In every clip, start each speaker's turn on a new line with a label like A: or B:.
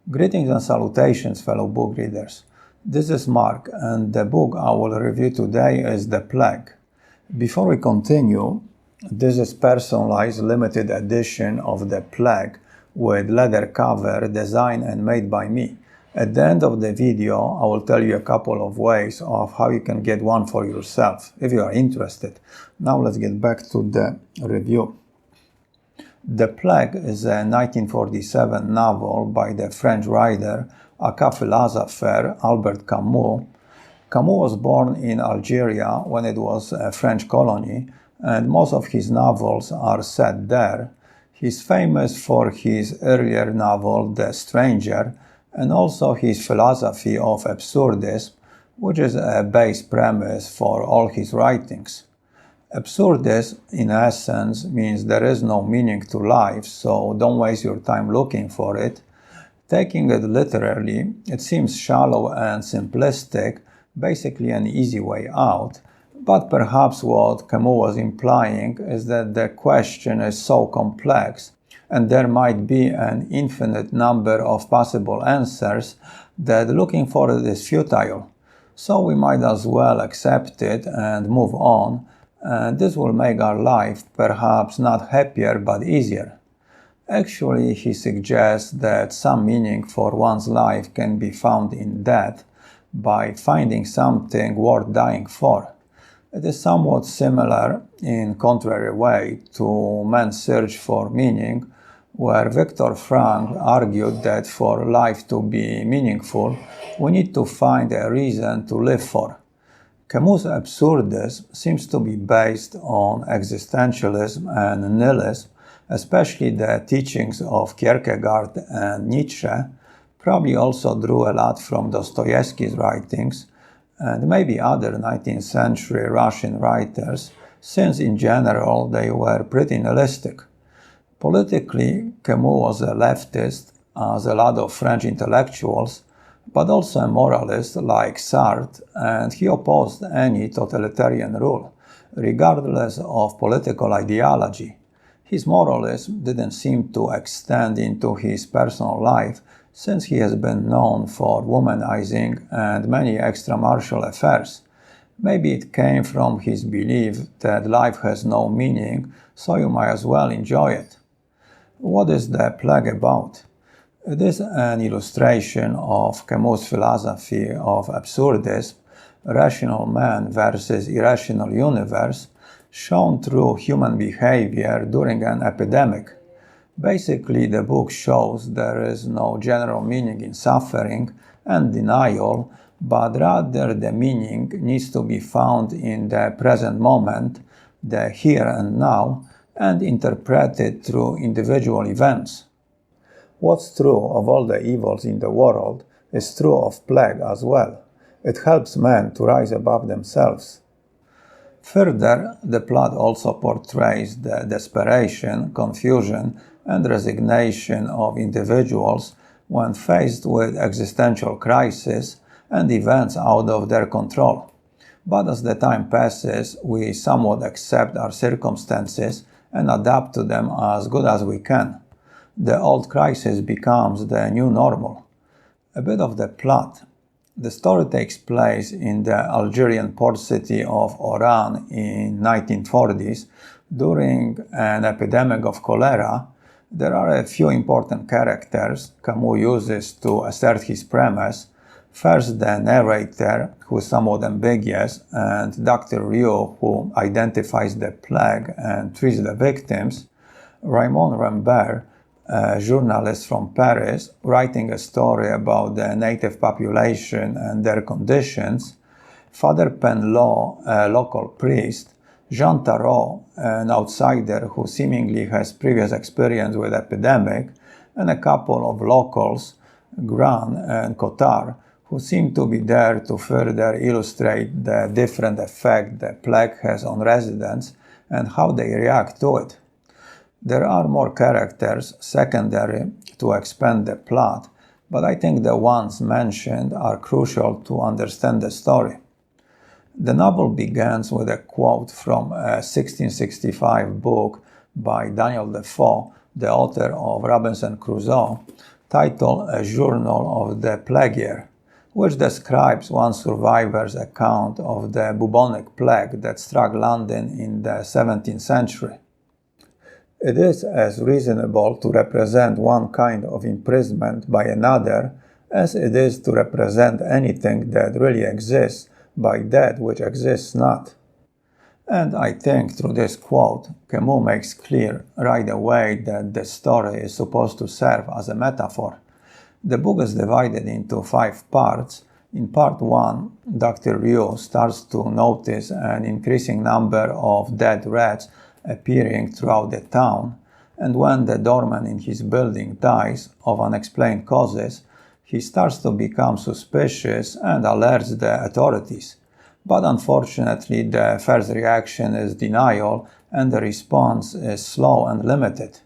A: Greetings and salutations, fellow book readers. This is Mark, and the book I will review today is The Plague. Before we continue, this is personalized limited edition of The Plague with leather cover designed and made by me. At the end of the video, I will tell you a couple of ways of how you can get one for yourself, if you are interested. Now let's get back to the review. The Plague is a 1947 novel by the French writer aka philosopher Albert Camus. Camus was born in Algeria when it was a French colony, and most of his novels are set there. He's famous for his earlier novel The Stranger, and also his philosophy of absurdism, which is a base premise for all his writings. Absurdism, in essence, means there is no meaning to life, so don't waste your time looking for it. Taking it literally, it seems shallow and simplistic, basically an easy way out, but perhaps what Camus was implying is that the question is so complex and there might be an infinite number of possible answers that looking for it is futile. So we might as well accept it and move on, and this will make our life perhaps not happier but easier. Actually, he suggests that some meaning for one's life can be found in death by finding something worth dying for. It is somewhat similar in contrary way to Man's Search for Meaning, where Viktor Frankl argued that for life to be meaningful, we need to find a reason to live for. Camus' absurdism seems to be based on existentialism and nihilism, especially the teachings of Kierkegaard and Nietzsche. Probably also drew a lot from Dostoevsky's writings and maybe other 19th century Russian writers, since in general they were pretty nihilistic. Politically, Camus was a leftist, as a lot of French intellectuals, but also a moralist like Sartre, and he opposed any totalitarian rule, regardless of political ideology. His moralism didn't seem to extend into his personal life, since he has been known for womanizing and many extramarital affairs. Maybe it came from his belief that life has no meaning, so you might as well enjoy it. What is The Plague about? It is an illustration of Camus' philosophy of absurdism, rational man versus irrational universe, shown through human behavior during an epidemic. Basically, the book shows there is no general meaning in suffering and denial, but rather the meaning needs to be found in the present moment, the here and now, and interpreted through individual events. What's true of all the evils in the world is true of plague as well. It helps men to rise above themselves. Further, the plot also portrays the desperation, confusion, and resignation of individuals when faced with existential crisis and events out of their control. But as the time passes, we somewhat accept our circumstances and adapt to them as good as we can. The old crisis becomes the new normal. A bit of the plot. The story takes place in the Algerian port city of Oran in 1940s during an epidemic of cholera. There are a few important characters Camus uses to assert his premise. First, the narrator, who is somewhat ambiguous, and Dr. Rieu, who identifies the plague and treats the victims. Raymond Rambert, a journalist from Paris, writing a story about the native population and their conditions. Father Penlot, a local priest. Jean Tarot, an outsider who seemingly has previous experience with epidemic, and a couple of locals, Gran and Cotard, who seem to be there to further illustrate the different effect the plague has on residents and how they react to it. There are more characters, secondary, to expand the plot, but I think the ones mentioned are crucial to understand the story. The novel begins with a quote from a 1665 book by Daniel Defoe, the author of Robinson Crusoe, titled A Journal of the Plague Year, which describes one survivor's account of the bubonic plague that struck London in the 17th century. It is as reasonable to represent one kind of imprisonment by another as it is to represent anything that really exists by that which exists not. And I think through this quote, Camus makes clear right away that the story is supposed to serve as a metaphor. The book is divided into 5 parts. In part 1, Dr. Ryu starts to notice an increasing number of dead rats appearing throughout the town, and when the doorman in his building dies of unexplained causes, he starts to become suspicious and alerts the authorities. But unfortunately, the first reaction is denial, and the response is slow and limited.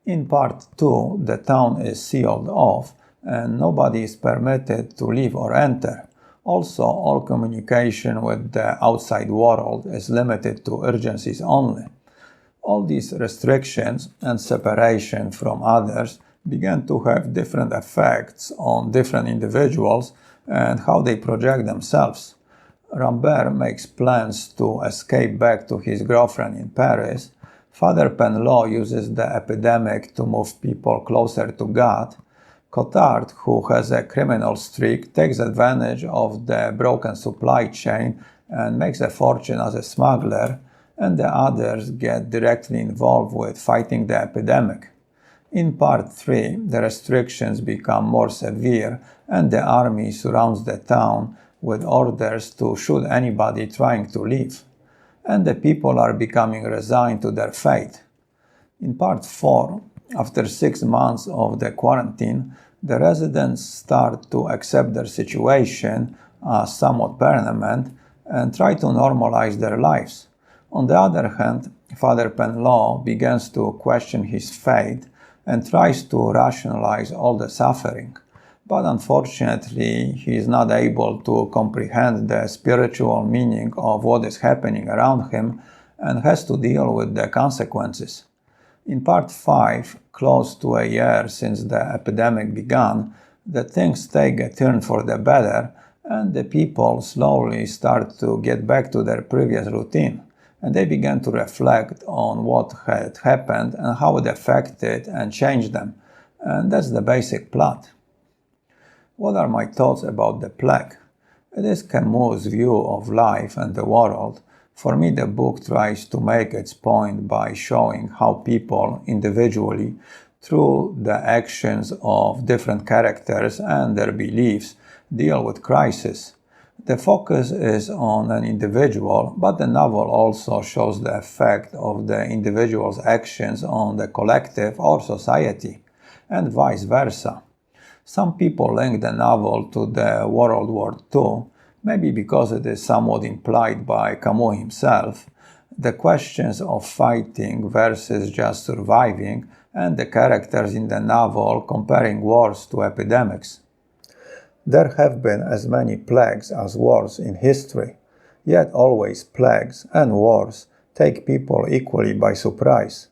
A: In part 2, the town is sealed off, and nobody is permitted to leave or enter. Also, all communication with the outside world is limited to urgencies only. All these restrictions and separation from others began to have different effects on different individuals and how they project themselves. Rambert makes plans to escape back to his girlfriend in Paris. Father Penelot uses the epidemic to move people closer to God. Cotard, who has a criminal streak, takes advantage of the broken supply chain and makes a fortune as a smuggler, and the others get directly involved with fighting the epidemic. In part 3, the restrictions become more severe and the army surrounds the town with orders to shoot anybody trying to leave, and the people are becoming resigned to their fate. In part 4, after 6 months of the quarantine, the residents start to accept their situation as somewhat permanent and try to normalize their lives. On the other hand, Father Penelot begins to question his fate and tries to rationalize all the suffering. But unfortunately, he is not able to comprehend the spiritual meaning of what is happening around him and has to deal with the consequences. In part 5, close to a year since the epidemic began, the things take a turn for the better and the people slowly start to get back to their previous routine. And they began to reflect on what had happened and how it affected and changed them. And that's the basic plot. What are my thoughts about the plague? It is Camus' view of life and the world. For me, the book tries to make its point by showing how people individually, through the actions of different characters and their beliefs, deal with crisis. The focus is on an individual, but the novel also shows the effect of the individual's actions on the collective or society, and vice versa. Some people link the novel to the World War II, maybe because it is somewhat implied by Camus himself, the questions of fighting versus just surviving, and the characters in the novel comparing wars to epidemics. There have been as many plagues as wars in history, yet always plagues and wars take people equally by surprise.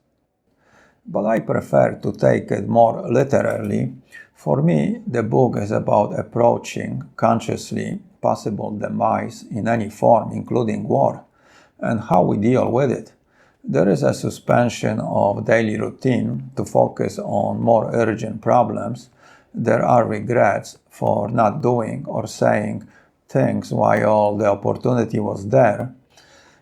A: But I prefer to take it more literally. For me, the book is about approaching consciously possible demise in any form, including war, and how we deal with it. There is a suspension of daily routine to focus on more urgent problems. There are regrets for not doing or saying things while the opportunity was there.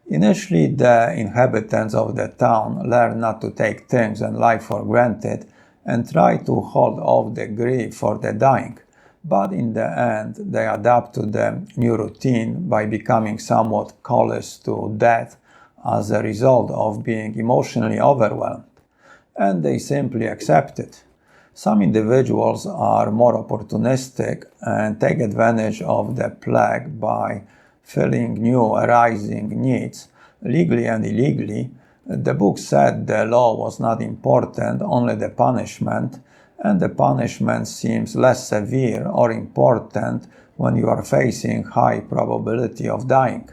A: Initially, the inhabitants of the town learn not to take things and life for granted and try to hold off the grief for the dying. But in the end, they adapt to the new routine by becoming somewhat callous to death as a result of being emotionally overwhelmed. And they simply accept it. Some individuals are more opportunistic and take advantage of the plague by filling new arising needs, legally and illegally. The book said the law was not important, only the punishment, and the punishment seems less severe or important when you are facing high probability of dying.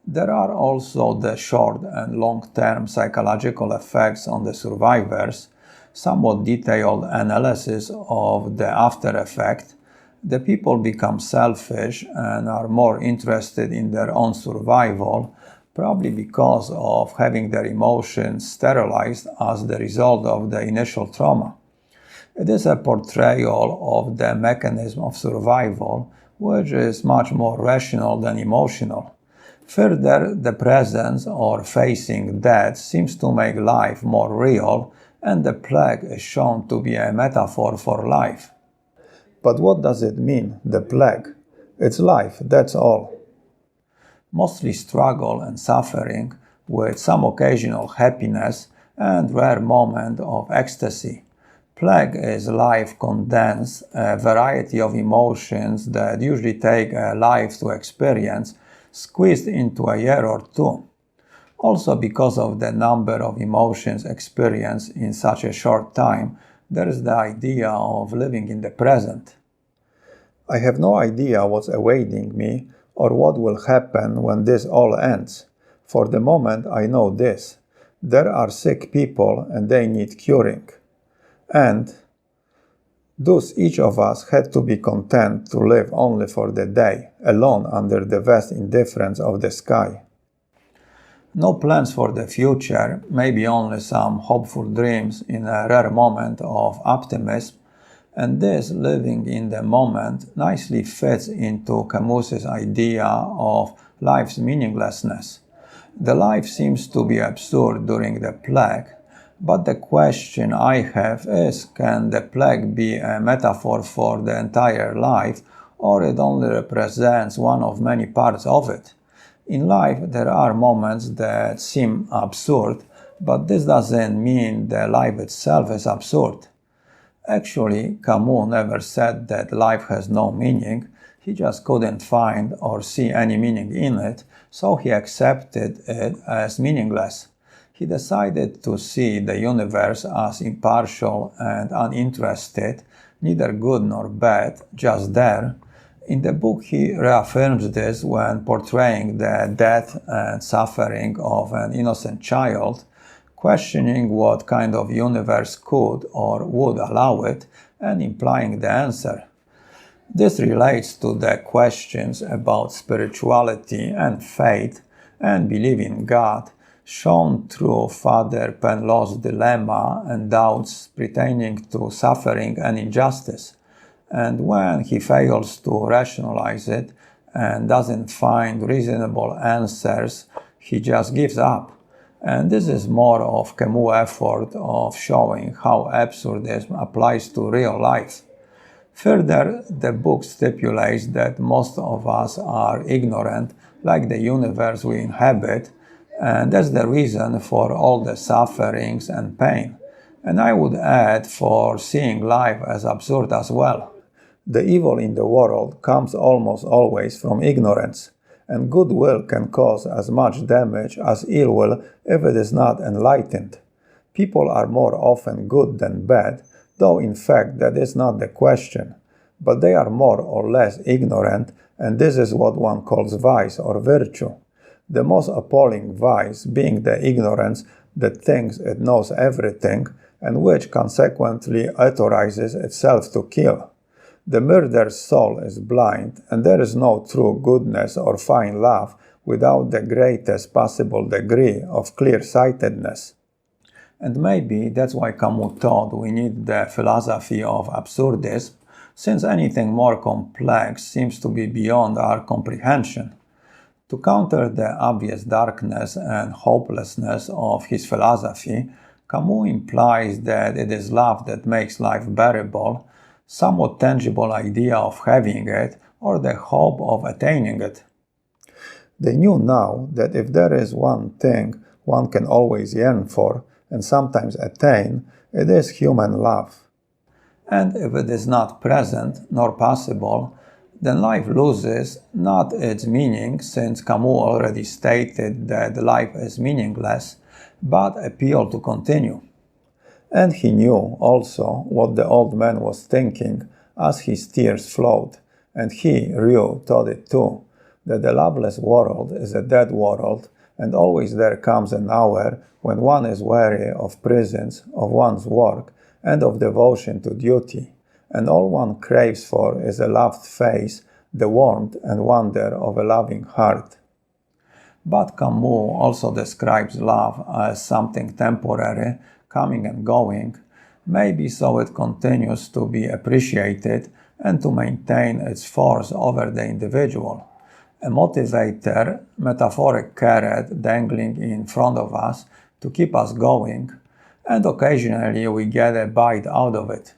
A: There are also the short and long-term psychological effects on the survivors. somewhat detailed analysis of the after effect, the people become selfish and are more interested in their own survival, probably because of having their emotions sterilized as the result of the initial trauma. It is a portrayal of the mechanism of survival, which is much more rational than emotional. Further, the presence or facing death seems to make life more real, and the plague is shown to be a metaphor for life. But what does it mean, the plague? It's life, that's all. Mostly struggle and suffering, with some occasional happiness and rare moment of ecstasy. Plague is life condensed, a variety of emotions that usually take a life to experience, squeezed into a year or two. Also, because of the number of emotions experienced in such a short time, there is the idea of living in the present. I have no idea what's awaiting me or what will happen when this all ends. For the moment, I know this. There are sick people and they need curing. And thus each of us had to be content to live only for the day, alone under the vast indifference of the sky. No plans for the future, maybe only some hopeful dreams in a rare moment of optimism, and this living in the moment nicely fits into Camus's idea of life's meaninglessness. The life seems to be absurd during the plague, but the question I have is, can the plague be a metaphor for the entire life, or it only represents one of many parts of it? In life, there are moments that seem absurd, but this doesn't mean the life itself is absurd. Actually, Camus never said that life has no meaning. He just couldn't find or see any meaning in it, so he accepted it as meaningless. He decided to see the universe as impartial and uninterested, neither good nor bad, just there. In the book, he reaffirms this when portraying the death and suffering of an innocent child, questioning what kind of universe could or would allow it, and implying the answer. This relates to the questions about spirituality and faith and belief in God, shown through Father Penlaw's dilemma and doubts pertaining to suffering and injustice. And when he fails to rationalize it and doesn't find reasonable answers, he just gives up. And this is more of Camus' effort of showing how absurdism applies to real life. Further, the book stipulates that most of us are ignorant, like the universe we inhabit, and that's the reason for all the sufferings and pain. And I would add for seeing life as absurd as well. The evil in the world comes almost always from ignorance, and goodwill can cause as much damage as ill will if it is not enlightened. People are more often good than bad, though in fact that is not the question. But they are more or less ignorant, and this is what one calls vice or virtue. The most appalling vice being the ignorance that thinks it knows everything and which consequently authorizes itself to kill. The murdered soul is blind, and there is no true goodness or fine love without the greatest possible degree of clear-sightedness. And maybe that's why Camus thought we need the philosophy of absurdism, since anything more complex seems to be beyond our comprehension. To counter the obvious darkness and hopelessness of his philosophy, Camus implies that it is love that makes life bearable, somewhat tangible idea of having it, or the hope of attaining it. They knew now that if there is one thing one can always yearn for, and sometimes attain, it is human love. And if it is not present nor possible, then life loses not its meaning, since Camus already stated that life is meaningless, but appeal to continue. And he knew also what the old man was thinking as his tears flowed, and he, Ryu, thought it too, that the loveless world is a dead world, and always there comes an hour when one is weary of prisons, of one's work, and of devotion to duty, and all one craves for is a loved face, the warmth and wonder of a loving heart. But Camus also describes love as something temporary, coming and going, maybe so it continues to be appreciated and to maintain its force over the individual. A motivator, metaphoric carrot dangling in front of us to keep us going, and occasionally we get a bite out of it.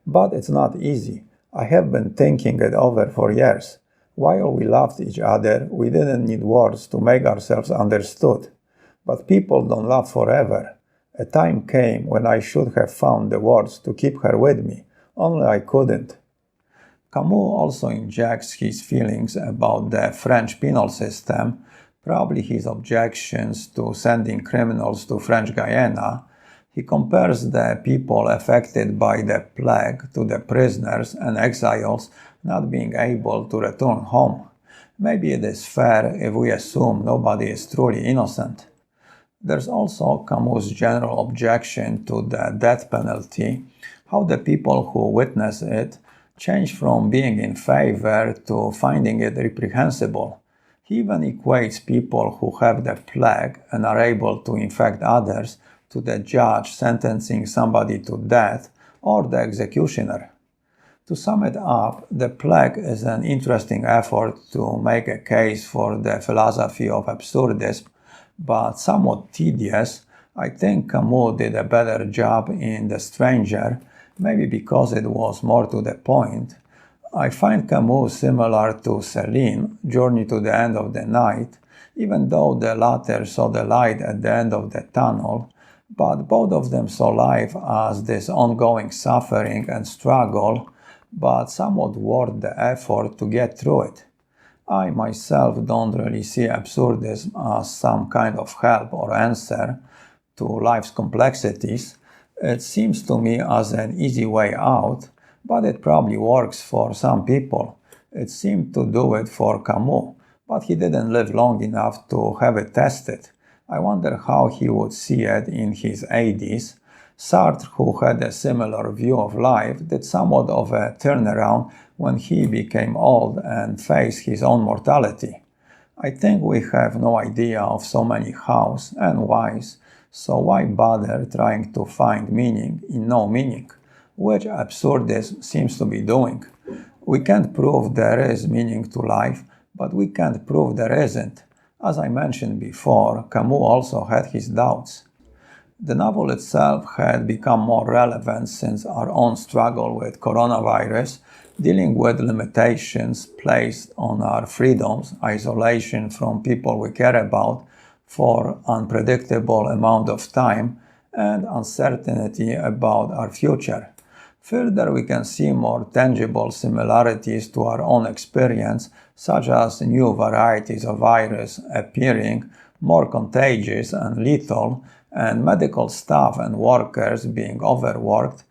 A: But it's not easy. I have been thinking it over for years. While we loved each other, we didn't need words to make ourselves understood. But people don't love forever. A time came when I should have found the words to keep her with me, only I couldn't. Camus also injects his feelings about the French penal system, probably his objections to sending criminals to French Guiana. He compares the people affected by the plague to the prisoners and exiles not being able to return home. Maybe it is fair if we assume nobody is truly innocent. There's also Camus' general objection to the death penalty, how the people who witness it change from being in favor to finding it reprehensible. He even equates people who have the plague and are able to infect others to the judge sentencing somebody to death or the executioner. To sum it up, the plague is an interesting effort to make a case for the philosophy of absurdism, but somewhat tedious. I think Camus did a better job in The Stranger, maybe because it was more to the point. I find Camus similar to Céline, Journey to the End of the Night, even though the latter saw the light at the end of the tunnel, but both of them saw life as this ongoing suffering and struggle, but somewhat worth the effort to get through it. I myself don't really see absurdism as some kind of help or answer to life's complexities. It seems to me as an easy way out, but it probably works for some people. It seemed to do it for Camus, but he didn't live long enough to have it tested. I wonder how he would see it in his 80s. Sartre, who had a similar view of life, did somewhat of a turnaround when he became old and faced his own mortality. I think we have no idea of so many hows and whys, so why bother trying to find meaning in no meaning, which absurdism seems to be doing. We can't prove there is meaning to life, but we can't prove there isn't. As I mentioned before, Camus also had his doubts. The novel itself had become more relevant since our own struggle with coronavirus, dealing with limitations placed on our freedoms, isolation from people we care about for unpredictable amount of time, and uncertainty about our future. Further, we can see more tangible similarities to our own experience, such as new varieties of virus appearing, more contagious and lethal, and medical staff and workers being overworked.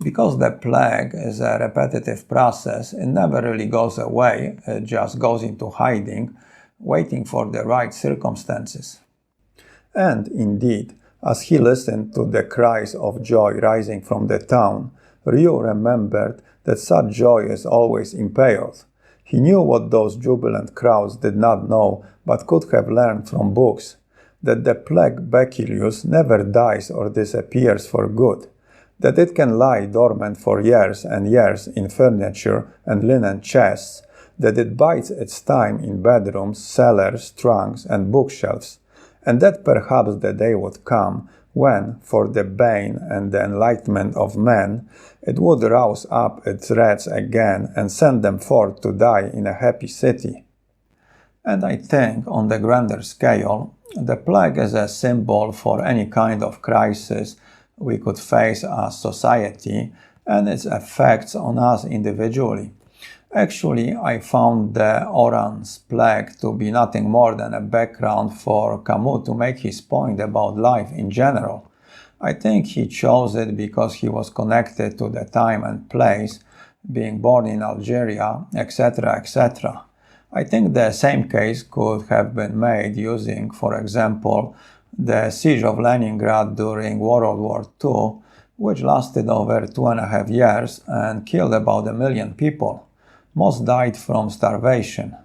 A: Because the plague is a repetitive process, it never really goes away, it just goes into hiding, waiting for the right circumstances. And indeed, as he listened to the cries of joy rising from the town, Ryu remembered that such joy is always impaled. He knew what those jubilant crowds did not know, but could have learned from books, that the plague bacillus never dies or disappears for good, that it can lie dormant for years and years in furniture and linen chests, that it bides its time in bedrooms, cellars, trunks, and bookshelves, and that perhaps the day would come when, for the bane and the enlightenment of men, it would rouse up its rats again and send them forth to die in a happy city. And I think, on the grander scale, the plague is a symbol for any kind of crisis we could face as society and its effects on us individually. Actually, I found the Oran's plague to be nothing more than a background for Camus to make his point about life in general. I think he chose it because he was connected to the time and place, being born in Algeria, etc., etc. I think the same case could have been made using, for example, the siege of Leningrad during World War II, which lasted over 2.5 years and killed about 1 million people. Most died from starvation.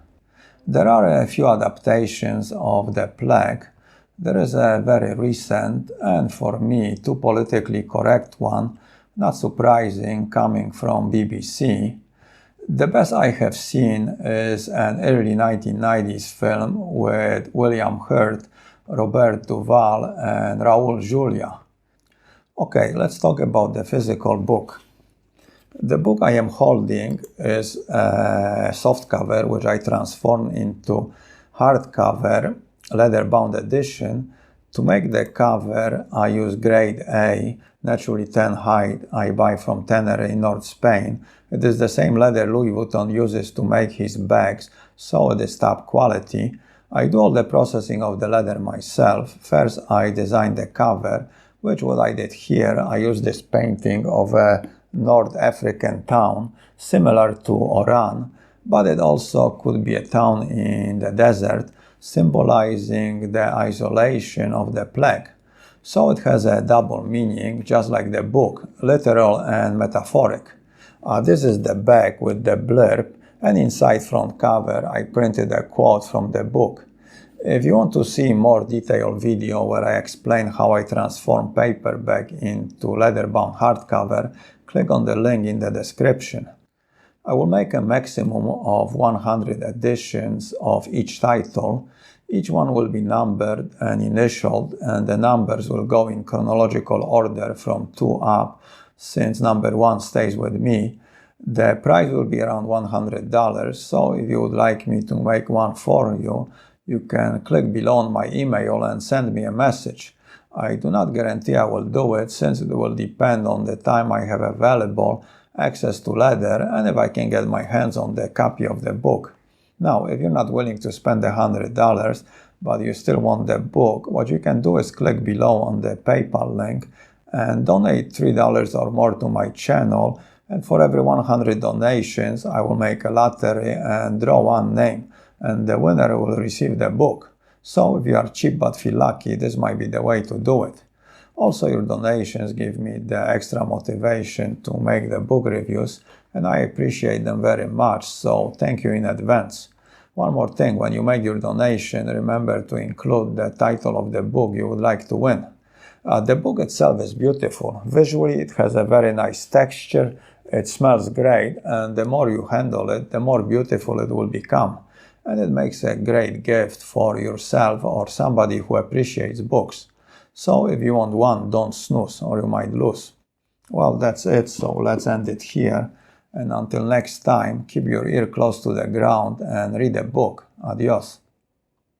A: There are a few adaptations of the plague. There is a very recent and, for me, too politically correct one, not surprising, coming from BBC. The best I have seen is an early 1990s film with William Hurt, Robert Duvall, and Raul Julia. Okay, let's talk about the physical book. The book I am holding is a softcover which I transformed into hardcover, leather-bound edition. To make the cover, I use grade A, naturally tan hide I buy from Tenerife in North Spain. It is the same leather Louis Vuitton uses to make his bags, so it is top quality. I do all the processing of the leather myself. First, I design the cover, which what I did here. I used this painting of a North African town, similar to Oran, but it also could be a town in the desert, symbolizing the isolation of the plague. So it has a double meaning, just like the book, literal and metaphoric. This is the back with the blurb, and inside front cover I printed a quote from the book. If you want to see more detailed video where I explain how I transform paperback into leather-bound hardcover, click on the link in the description. I will make a maximum of 100 editions of each title. Each one will be numbered and initialed, and the numbers will go in chronological order from 2 up, since number 1 stays with me. The price will be around $100, so if you would like me to make one for you, you can click below on my email and send me a message. I do not guarantee I will do it, since it will depend on the time I have available, access to leather, and if I can get my hands on the copy of the book. Now, if you're not willing to spend $100, but you still want the book, what you can do is click below on the PayPal link and donate $3 or more to my channel, and for every 100 donations, I will make a lottery and draw one name, and the winner will receive the book. So if you are cheap but feel lucky, this might be the way to do it. Also, your donations give me the extra motivation to make the book reviews, and I appreciate them very much, so thank you in advance. One more thing, when you make your donation, remember to include the title of the book you would like to win. The book itself is beautiful. Visually, it has a very nice texture, it smells great, and the more you handle it, the more beautiful it will become. And it makes a great gift for yourself or somebody who appreciates books. So if you want one, don't snooze or you might lose. Well, that's it, so let's end it here. And until next time, keep your ear close to the ground and read a book. Adios.